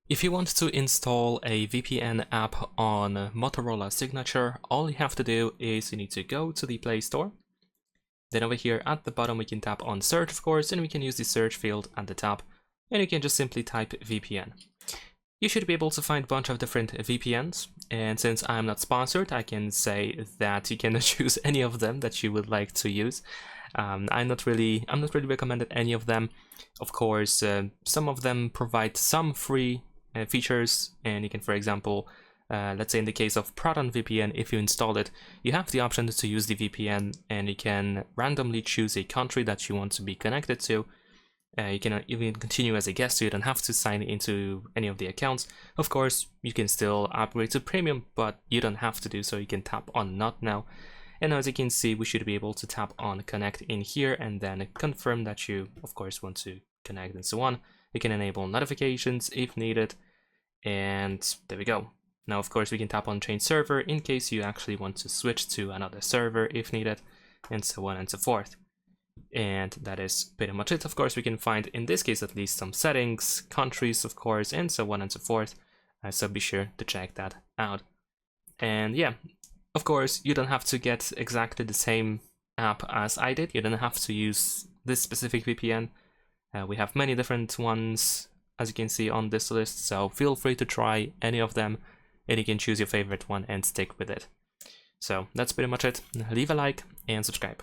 If you want to install a VPN app on Motorola Signature, all you have to do is you need to go to the Play Store. Then over here at the bottom we can tap on search, of course, and we can use the search field at the top, and you can just simply type VPN. You should be able to find a bunch of different VPNs, and since I'm not sponsored, I can say that you can choose any of them that you would like to use. I'm not really recommended any of them. Of course, some of them provide some free features, and you can, for example, let's say in the case of Proton VPN, if you install it, you have the option to use the VPN, and you can randomly choose a country that you want to be connected to. You can even continue as a guest, so you don't have to sign into any of the accounts. Of course, you can still upgrade to premium, but you don't have to do so. You can tap on not now. And as you can see, we should be able to tap on connect in here and then confirm that you, of course, want to connect and so on. You can enable notifications if needed. And there we go. Now, of course, we can tap on change server in case you actually want to switch to another server if needed, and so on and so forth. And that is pretty much it. Of course, we can find, in this case at least, some settings, countries, of course, and so on and so forth. So be sure to check that out. And yeah, of course, you don't have to get exactly the same app as I did. You don't have to use this specific VPN. We have many different ones, as you can see on this list, so feel free to try any of them, and you can choose your favorite one and stick with it. So that's pretty much it. Leave a like and subscribe.